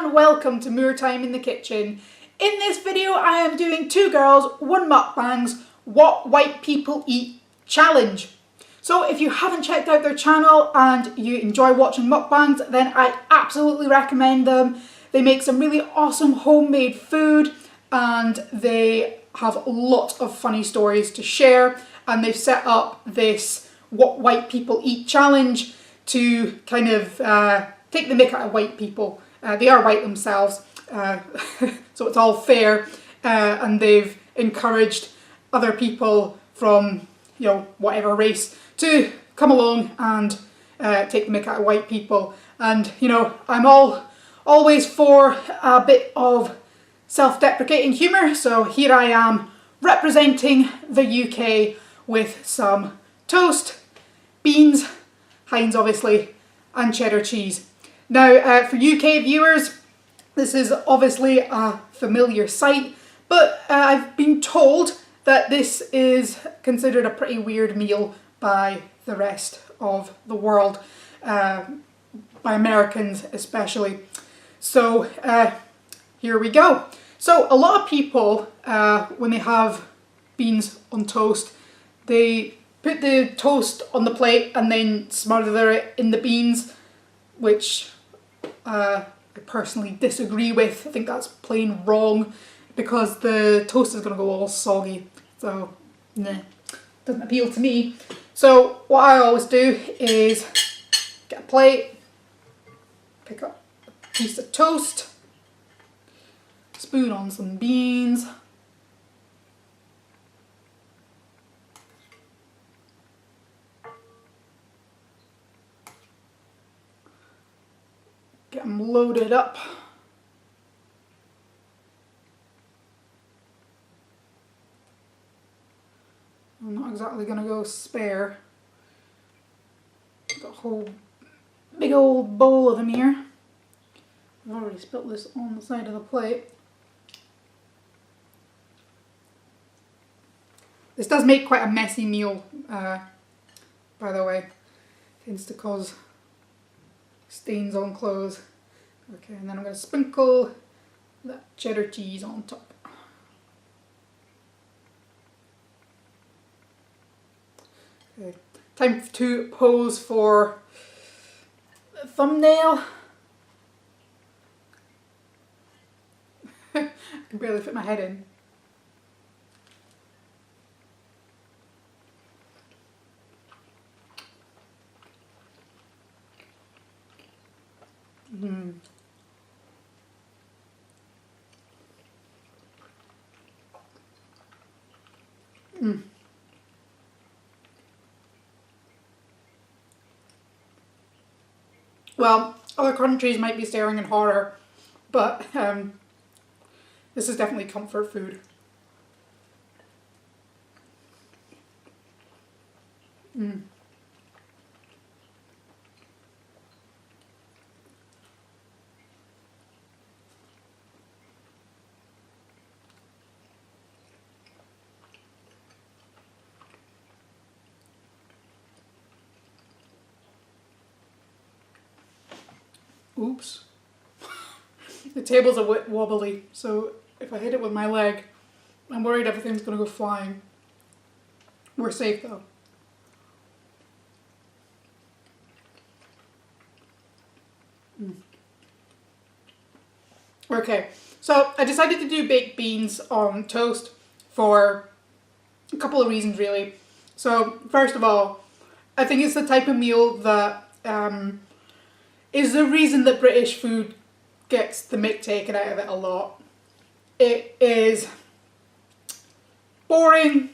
and welcome to More Time in the Kitchen. In this video I am doing Two Girls One Mukbang's What White People Eat challenge. So if you haven't checked out their channel and you enjoy watching mukbangs, then I absolutely recommend them. They make some really awesome homemade food and they have lots of funny stories to share, and they've set up this What White People Eat challenge to kind of take the mick out of white people. They are white themselves, so it's all fair, and they've encouraged other people from, you know, whatever race to come along and take the mick out of white people. And, you know, I'm always for a bit of self-deprecating humour, so here I am representing the UK with some toast, beans, Heinz obviously, and cheddar cheese. Now, for UK viewers, this is obviously a familiar sight, but I've been told that this is considered a pretty weird meal by the rest of the world, by Americans especially. So here we go. So a lot of people, when they have beans on toast, they put the toast on the plate and then smother it in the beans, which I personally disagree with. I think that's plain wrong because the toast is going to go all soggy. So, nah, doesn't appeal to me. So what I always do is get a plate, pick up a piece of toast, spoon on some beans, get them loaded up. I'm not exactly going to go spare. Got a whole big old bowl of them here. I've already spilt this on the side of the plate. This does make quite a messy meal, by the way. Tends to cause stains on clothes. Okay, and then I'm going to sprinkle that cheddar cheese on top. Okay, time to pose for the thumbnail. I can barely fit my head in. Well, other countries might be staring in horror, but this is definitely comfort food. Oops. The table's a bit wobbly, so if I hit it with my leg, I'm worried everything's going to go flying. We're safe though. Okay, so I decided to do baked beans on toast for a couple of reasons really. So first of all, I think it's the type of meal that is the reason that British food gets the mick taken out of it a lot. It is boring,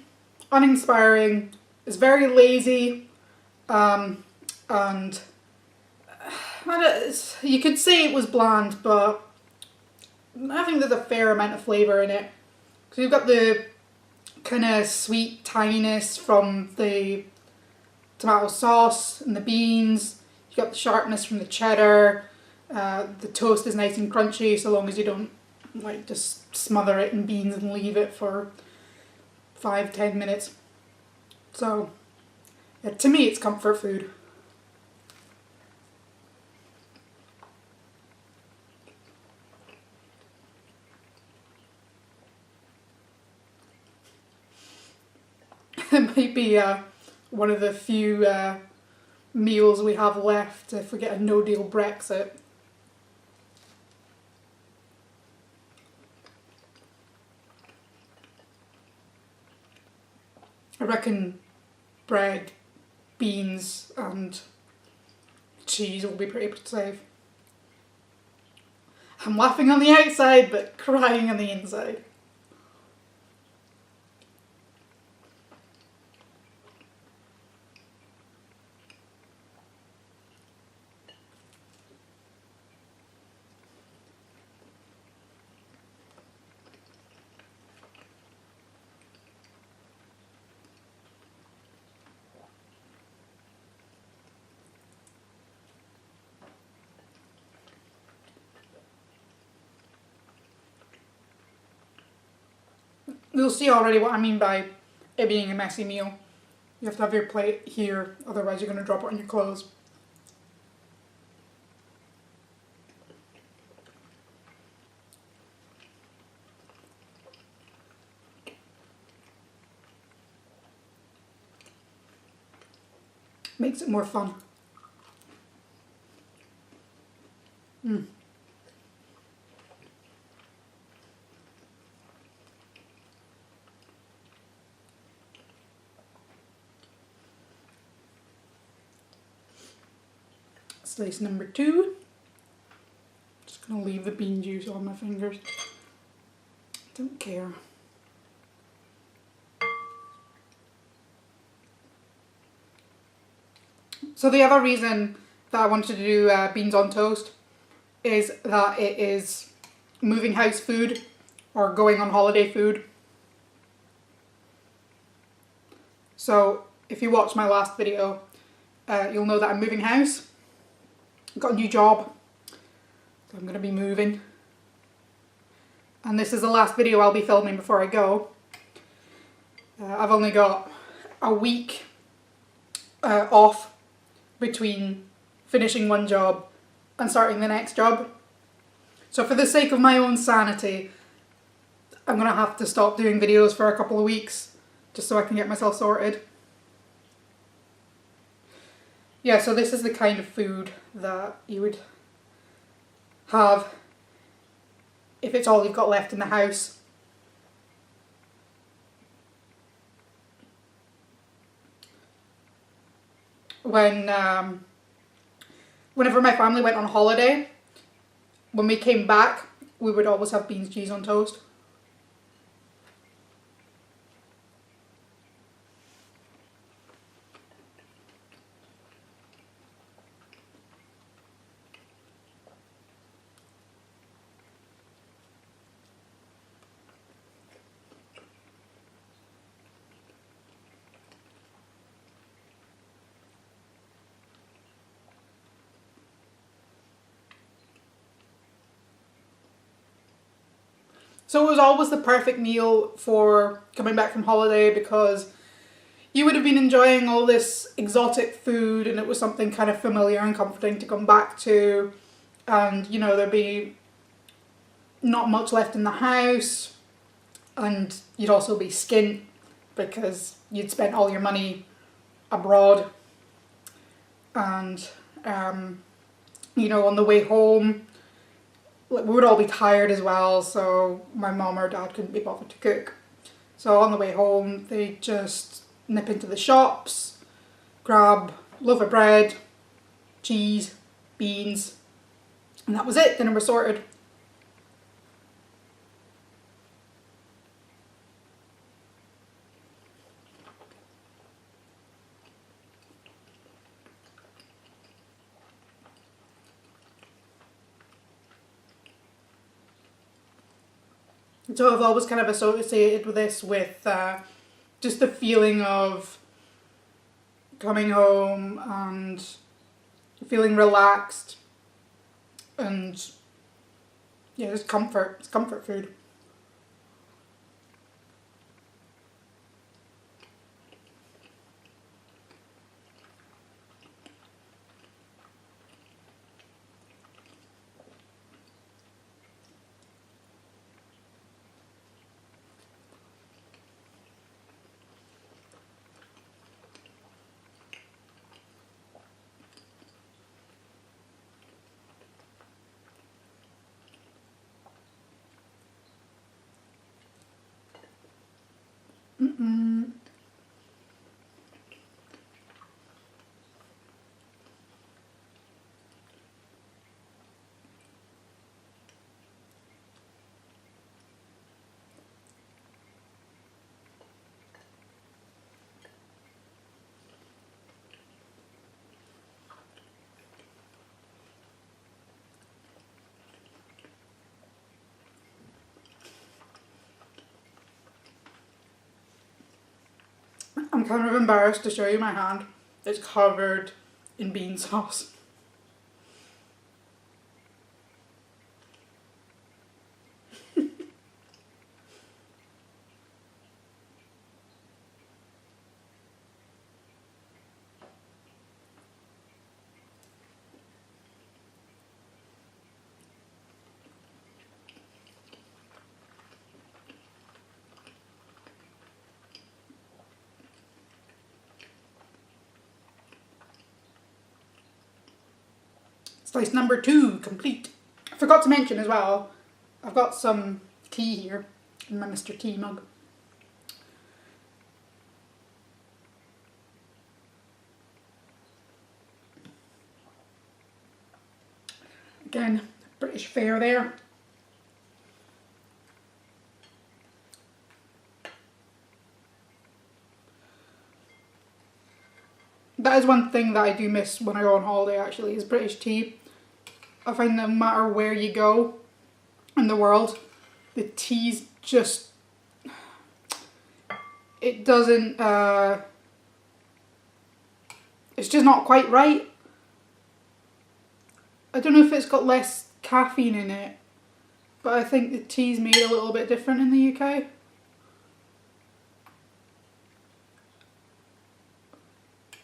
uninspiring, it's very lazy, and you could say it was bland, but I think there's a fair amount of flavour in it. So you've got the kind of sweet tanginess from the tomato sauce and the beans. You've got the sharpness from the cheddar. The toast is nice and crunchy, so long as you don't like just smother it in beans and leave it for 5-10 minutes. So yeah, to me it's comfort food. It might be one of the few meals we have left if we get a no-deal Brexit. I reckon bread, beans and cheese will be pretty safe. I'm laughing on the outside but crying on the inside. You'll see already what I mean by it being a messy meal. You have to have your plate here, otherwise you're going to drop it on your clothes. Makes it more fun. Slice number 2. Just gonna leave the bean juice on my fingers. Don't care. So the other reason that I wanted to do beans on toast is that it is moving house food or going on holiday food. So if you watched my last video, you'll know that I'm moving house. I've got a new job, so I'm going to be moving. And this is the last video I'll be filming before I go. I've only got a week off between finishing one job and starting the next job. So for the sake of my own sanity, I'm going to have to stop doing videos for a couple of weeks just so I can get myself sorted. Yeah, so this is the kind of food that you would have if it's all you've got left in the house. Whenever my family went on holiday, when we came back, we would always have beans, cheese on toast. So it was always the perfect meal for coming back from holiday because you would have been enjoying all this exotic food and it was something kind of familiar and comforting to come back to. And, you know, there'd be not much left in the house and you'd also be skint because you'd spent all your money abroad. And, you know, on the way home, we would all be tired as well, so my mum or dad couldn't be bothered to cook. So on the way home, they'd just nip into the shops, grab a loaf of bread, cheese, beans, and that was it. Dinner was sorted. So I've always kind of associated with this with just the feeling of coming home and feeling relaxed and yeah, just comfort. It's comfort food. I'm kind of embarrassed to show you my hand. It's covered in bean sauce. Slice number 2 complete. I forgot to mention as well, I've got some tea here in my Mr. Tea mug. Again, British fare there. That is one thing that I do miss when I go on holiday actually, is British tea. I find no matter where you go in the world, the tea's just, it doesn't, it's just not quite right. I don't know if it's got less caffeine in it, but I think the tea's made a little bit different in the UK.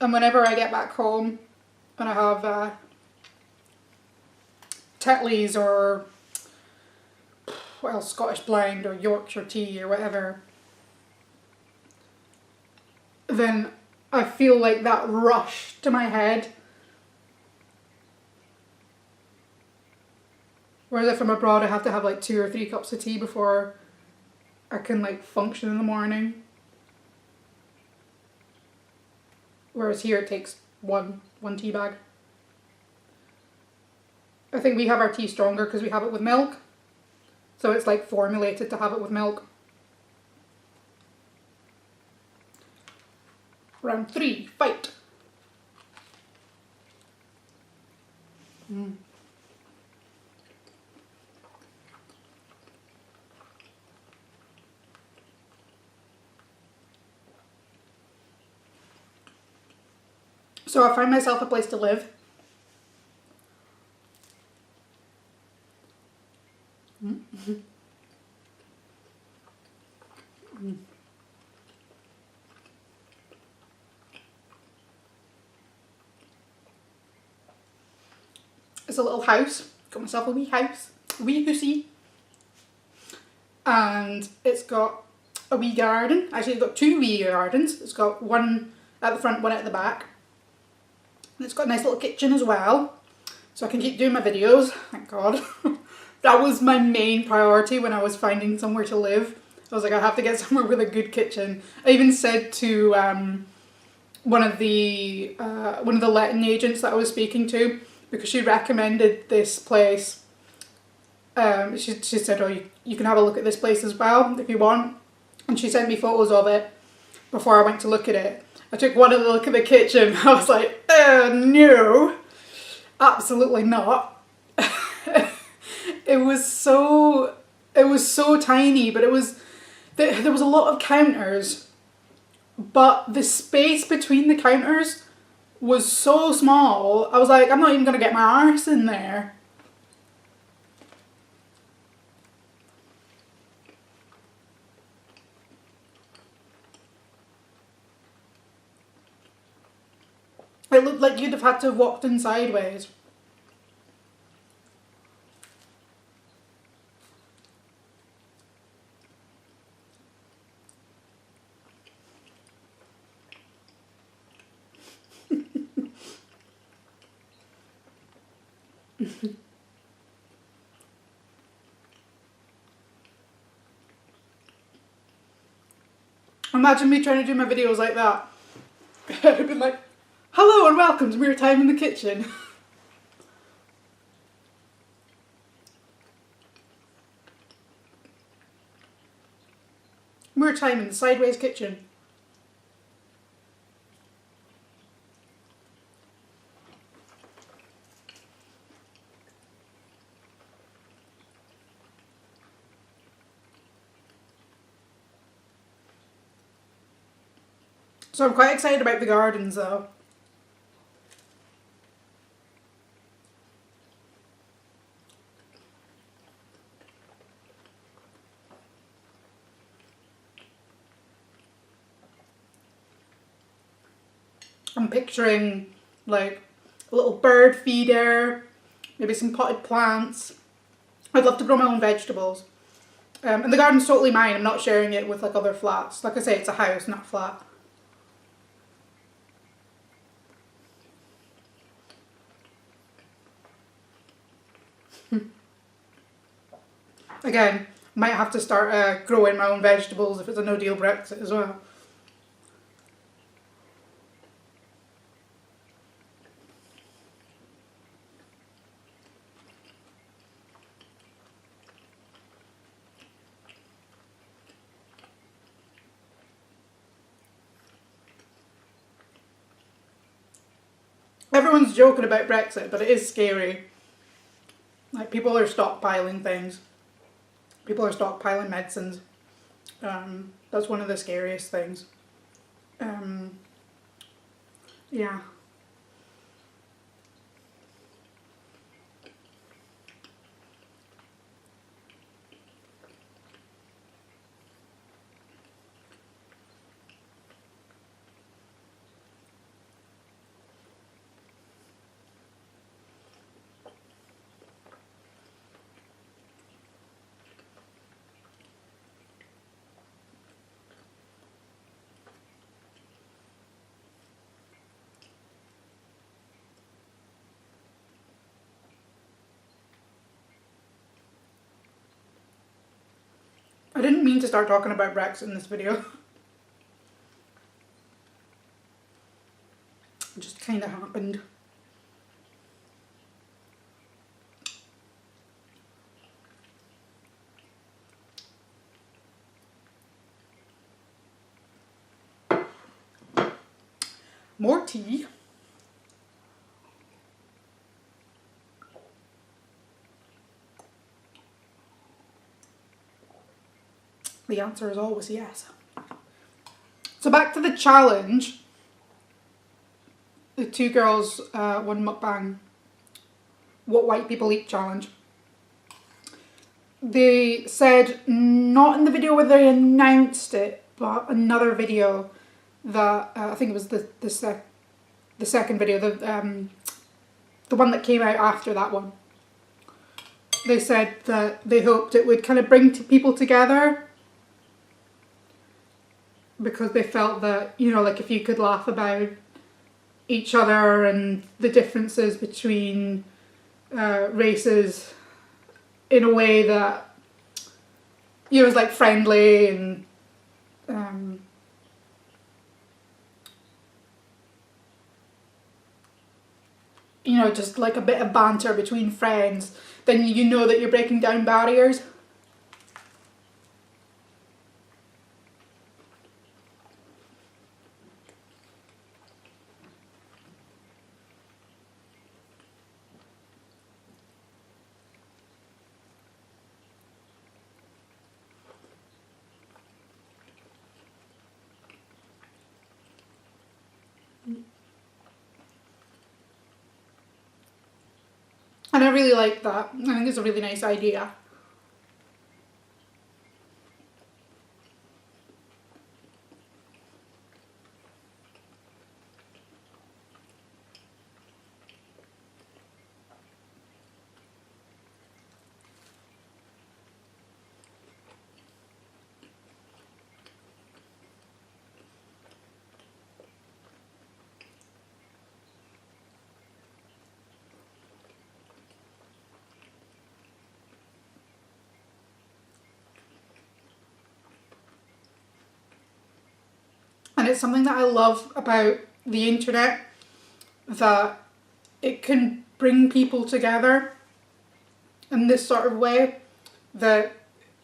And whenever I get back home and I have Tetley's or what else, Scottish Blend or Yorkshire tea or whatever, then I feel like that rush to my head. Whereas if I'm abroad I have to have like 2 or 3 cups of tea before I can like function in the morning. Whereas here it takes one tea bag. I think we have our tea stronger because we have it with milk. So it's like formulated to have it with milk. Round 3, fight. So I find myself a place to live. It's a little house. Got myself a wee house, a wee hoosey. And it's got a wee garden. Actually, it's got 2 wee gardens. It's got one at the front, one at the back. And it's got a nice little kitchen as well. So I can keep doing my videos, thank God. That was my main priority when I was finding somewhere to live. I was like, I have to get somewhere with a good kitchen. I even said to one of the letting agents that I was speaking to, because she recommended this place. She said, oh, you can have a look at this place as well if you want. And she sent me photos of it before I went to look at it. I took one look at the kitchen. I was like, no, absolutely not. It was so tiny, but there was a lot of counters, but the space between the counters was so small. I was like, I'm not even gonna get my arse in there. It looked like you'd have had to have walked in sideways. Imagine me trying to do my videos like that. I'd have been like, hello and welcome to Mere Time in the Kitchen. Mere Time in the Sideways Kitchen. So I'm quite excited about the gardens though. I'm picturing like a little bird feeder, maybe some potted plants. I'd love to grow my own vegetables. And the garden's totally mine. I'm not sharing it with like other flats. Like I say, it's a house, not a flat. Again, might have to start growing my own vegetables if it's a no-deal Brexit as well. Everyone's joking about Brexit, but it is scary. Like, people are stockpiling things. People are stockpiling medicines. That's one of the scariest things. Yeah. I didn't mean to start talking about Brexit in this video. It just kind of happened. More tea. The answer is always yes. So back to the challenge. The Two Girls One Mukbang What White People Eat challenge. They said, not in the video where they announced it, but another video that, I think it was the second video, the one that came out after that one. They said that they hoped it would kind of bring people together, because they felt that, you know, like if you could laugh about each other and the differences between races in a way that, you know, was like friendly and you know, just like a bit of banter between friends, then you know that you're breaking down barriers. And I really like that. I think it's a really nice idea. And it's something that I love about the internet, that it can bring people together in this sort of way, that,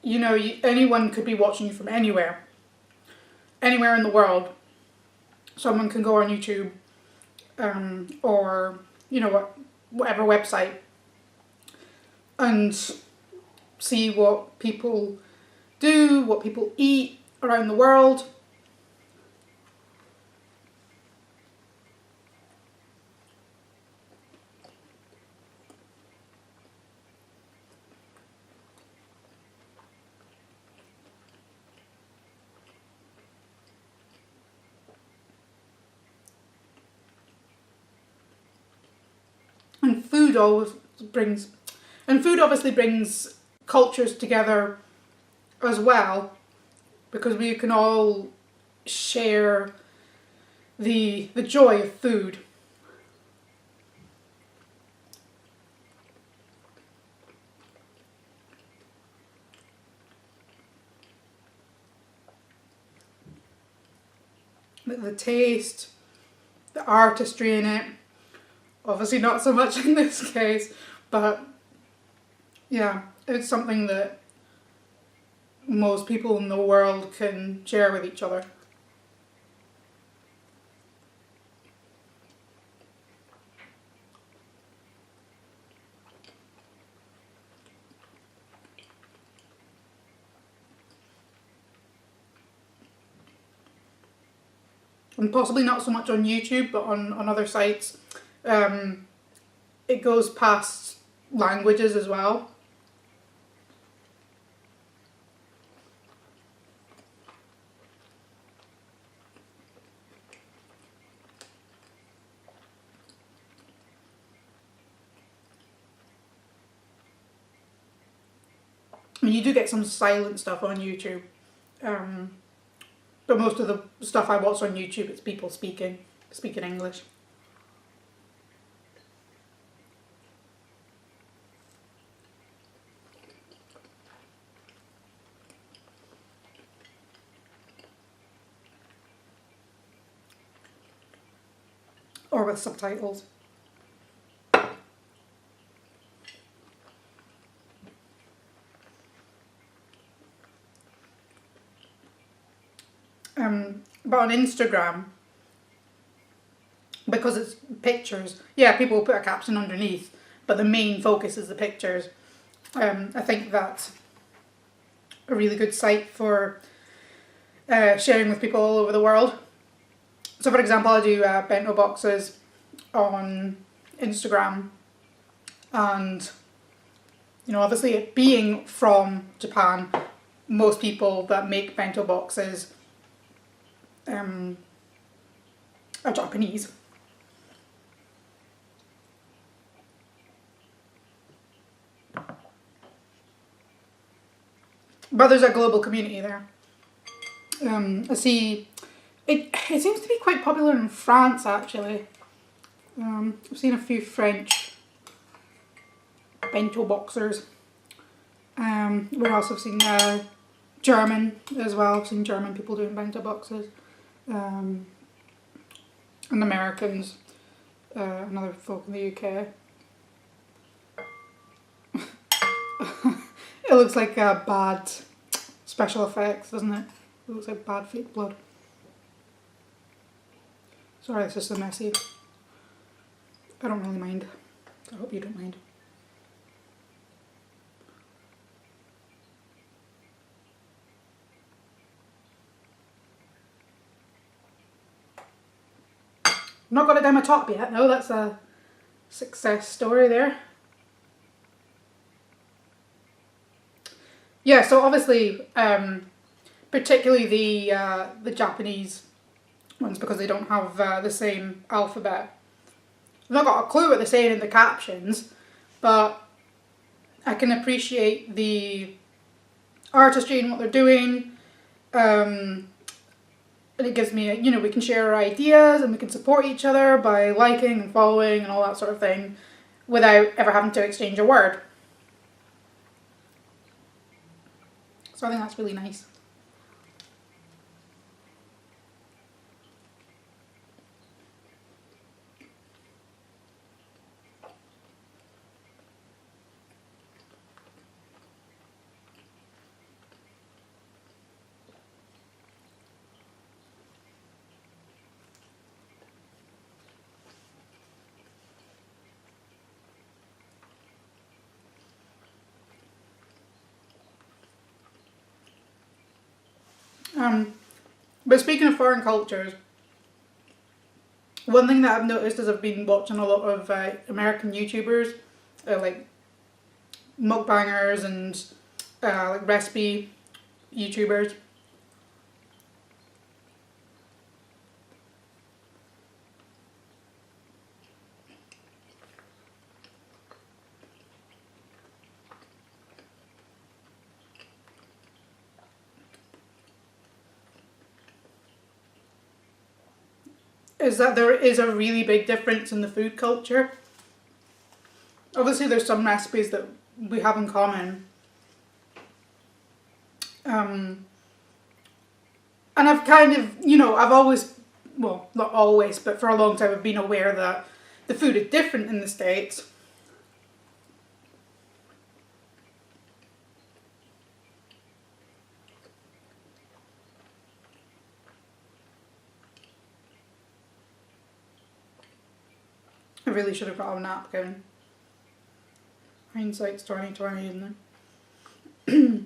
you know, anyone could be watching you from anywhere in the world. Someone can go on YouTube or, you know, whatever website, and see what people do, what people eat around the world. food always brings, and food obviously brings cultures together as well, because we can all share the joy of food. The taste, the artistry in it, obviously not so much in this case, but yeah, it's something that most people in the world can share with each other. And possibly not so much on YouTube, but on other sites. It goes past languages as well. I mean, you do get some silent stuff on YouTube. But most of the stuff I watch on YouTube, it's people speaking English. Or with subtitles. But on Instagram, because it's pictures, yeah, people will put a caption underneath, but the main focus is the pictures. I think that's a really good site for sharing with people all over the world. So for example, I do bento boxes on Instagram, and you know, obviously it being from Japan, most people that make bento boxes are Japanese. But there's a global community there. I see it seems to be quite popular in France actually. I've seen a few French bento boxers. Where else I've seen German as well. I've seen German people doing bento boxes. And Americans, another folk in the UK. It looks like bad special effects, doesn't it? It looks like bad fake blood. Sorry, it's just so messy. I don't really mind. I hope you don't mind. Not got it down my top yet, no, that's a success story there. Yeah, so obviously, particularly the Japanese ones, because they don't have the same alphabet. I've not got a clue what they're saying in the captions, but I can appreciate the artistry in what they're doing. And it gives me, you know, we can share our ideas and we can support each other by liking and following and all that sort of thing without ever having to exchange a word. So I think that's really nice. But speaking of foreign cultures, one thing that I've noticed is I've been watching a lot of American YouTubers, like mukbangers and like recipe YouTubers. is that there is a really big difference in the food culture. Obviously there's some recipes that we have in common. And I've kind of, you know, I've always, well, not always, but for a long time I've been aware that the food is different in the States. I really should have got a napkin. Hindsight's 20/20, isn't it?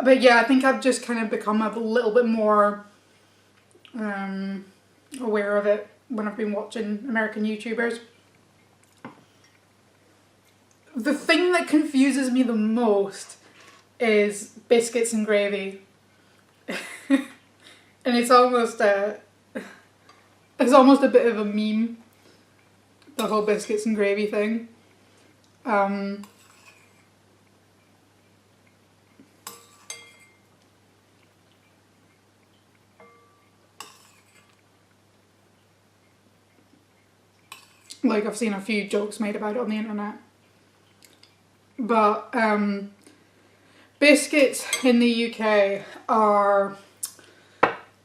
But yeah, I think I've just kind of become a little bit more aware of it when I've been watching American YouTubers. The thing that confuses me the most is biscuits and gravy. And it's almost a bit of a meme, the whole biscuits and gravy thing. Like, I've seen a few jokes made about it on the internet. But biscuits in the UK are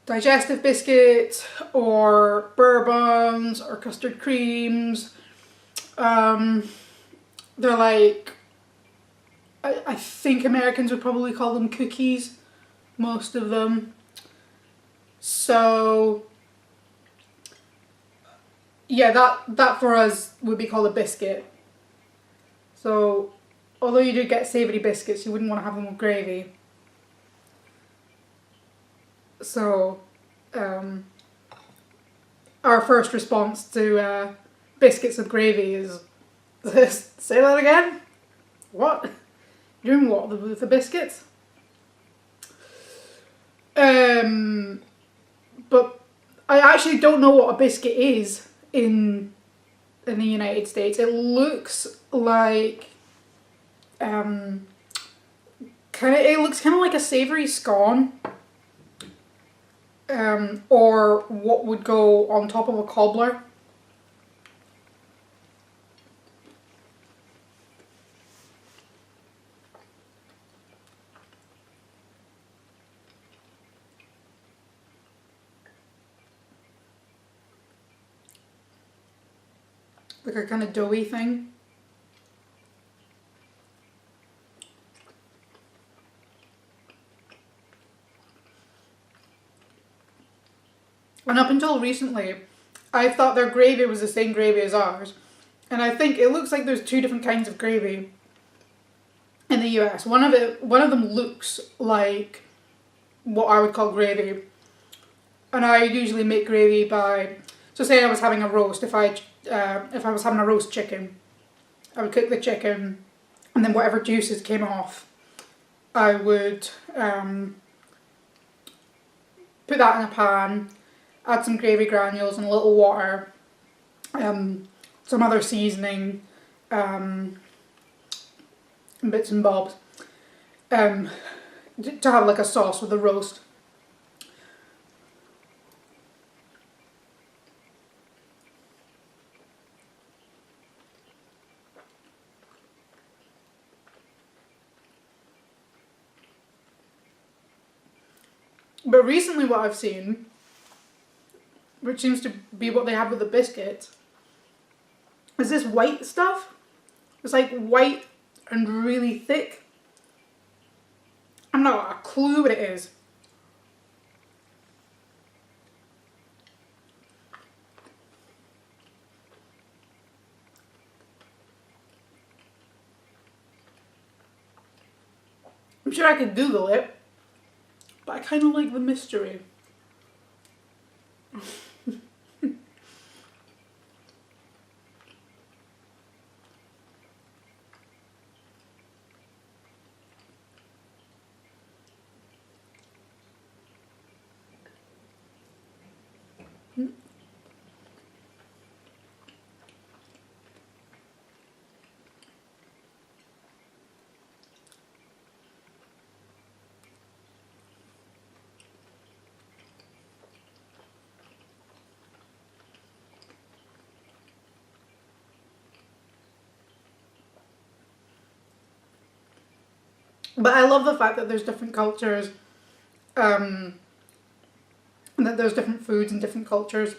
digestive biscuits or bourbons or custard creams. They're like, I think Americans would probably call them cookies, most of them. So yeah, that for us would be called a biscuit. So although you do get savoury biscuits, you wouldn't want to have them with gravy. So our first response to biscuits with gravy is, say that again? What? You're doing what with the biscuits? But I actually don't know what a biscuit is in the United States. It looks like it looks kind of like a savoury scone, or what would go on top of a cobbler. Like a kind of doughy thing. And up until recently, I thought their gravy was the same gravy as ours. And I think it looks like there's two different kinds of gravy in the US. One of them looks like what I would call gravy. And I usually make gravy by, so say I was having a roast, if I was having a roast chicken, I would cook the chicken, and then whatever juices came off, I would put that in a pan, add some gravy granules and a little water, some other seasoning, and bits and bobs, to have like a sauce with the roast. But recently what I've seen, which seems to be what they have with the biscuits, is this white stuff. It's like white and really thick. I've not got a clue what it is. I'm sure I could Google it, but I kind of like the mystery. But I love the fact that there's different cultures, and that there's different foods and different cultures.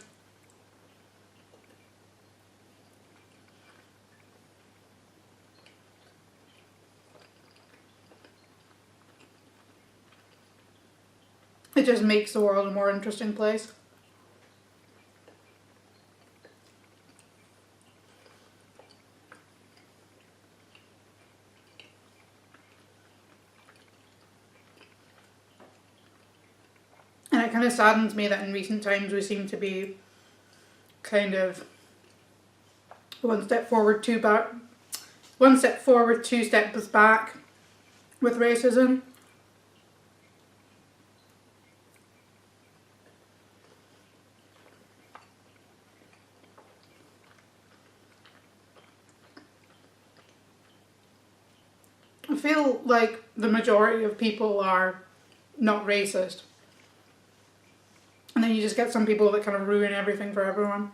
It just makes the world a more interesting place. And it kind of saddens me that in recent times we seem to be kind of one step forward, two steps back with racism. I feel like the majority of people are not racist. And then you just get some people that kind of ruin everything for everyone.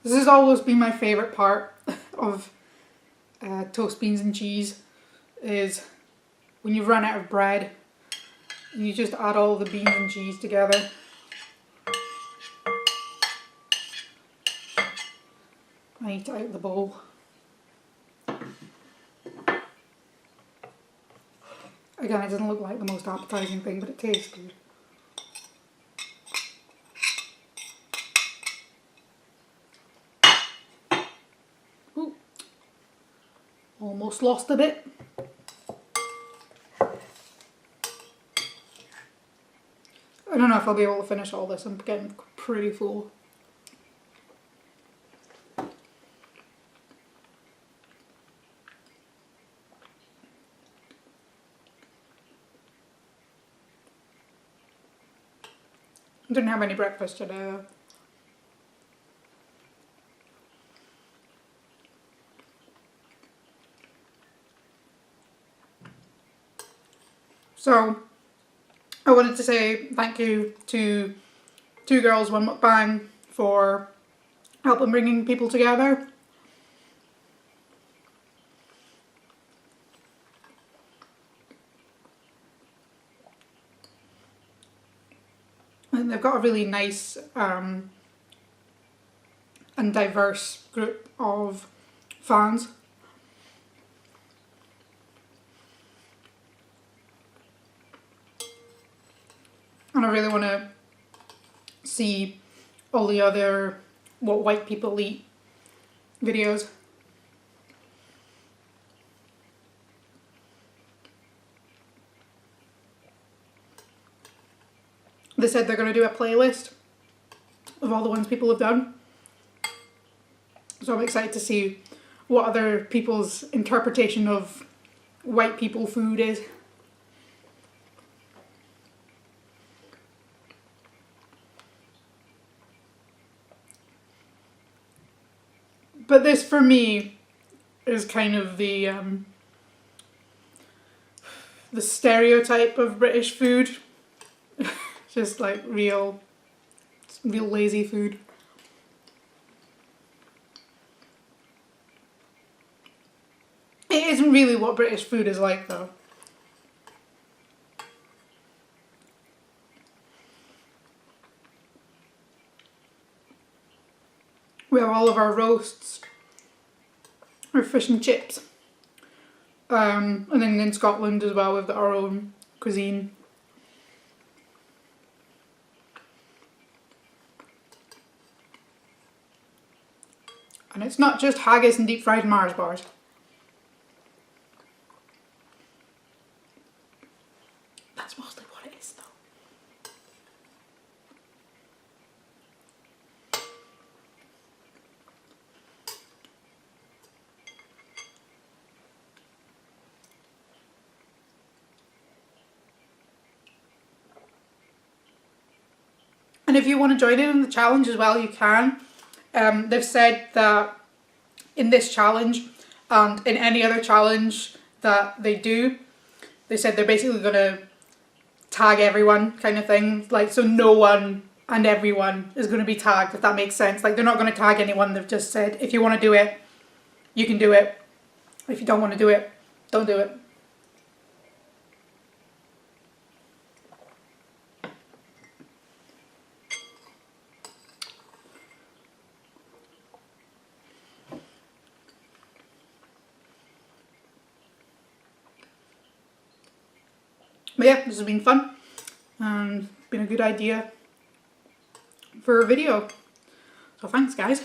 This has always been my favourite part of toast, beans and cheese, is when you've run out of bread and you just add all the beans and cheese together. I eat it out of the bowl. Again, it doesn't look like the most appetising thing, but it tastes good. Ooh. Almost lost a bit. I don't know if I'll be able to finish all this. I'm getting pretty full. I didn't have any breakfast today though. So, I wanted to say thank you to Two Girls One Mukbang for helping bringing people together. And they've got a really nice and diverse group of fans. And I really want to see all the other What White People Eat videos. They said they're going to do a playlist of all the ones people have done. So I'm excited to see what other people's interpretation of white people food is. But this, for me, is kind of the stereotype of British food. Just like real lazy food. It isn't really what British food is like though. We have all of our roasts, our fish and chips. And then in Scotland as well, we've got our own cuisine. And it's not just haggis and deep fried Mars bars. That's mostly what it is though. And if you want to join in the challenge as well, you can. They've said that in this challenge and in any other challenge that they do, they said they're basically going to tag everyone kind of thing. Like, so no one and everyone is going to be tagged, if that makes sense. Like, they're not going to tag anyone. They've just said, if you want to do it, you can do it. If you don't want to do it, don't do it. But yeah, this has been fun and been a good idea for a video. So thanks, guys.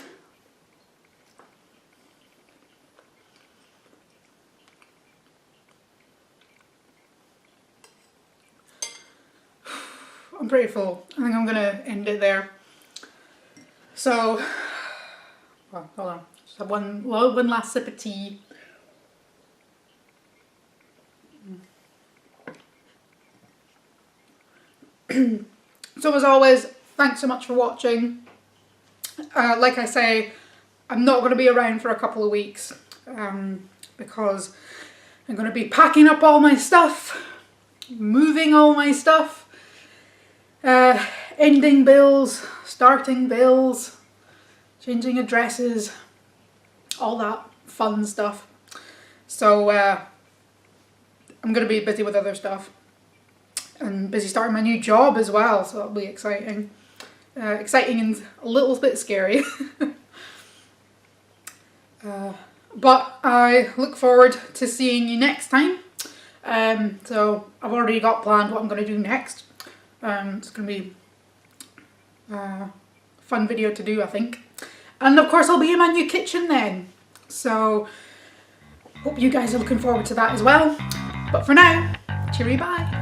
I'm pretty full. I think I'm gonna end it there. So, well, hold on. Just have one last sip of tea. So as always, thanks so much for watching. Like I say, I'm not going to be around for a couple of weeks because I'm going to be packing up all my stuff, moving all my stuff, ending bills, starting bills, changing addresses, all that fun stuff. So I'm going to be busy with other stuff. And busy starting my new job as well, so that'll be exciting. Exciting and a little bit scary. But I look forward to seeing you next time. So I've already got planned what I'm going to do next. It's going to be a fun video to do, I think. And of course I'll be in my new kitchen then. So hope you guys are looking forward to that as well. But for now, cheery bye.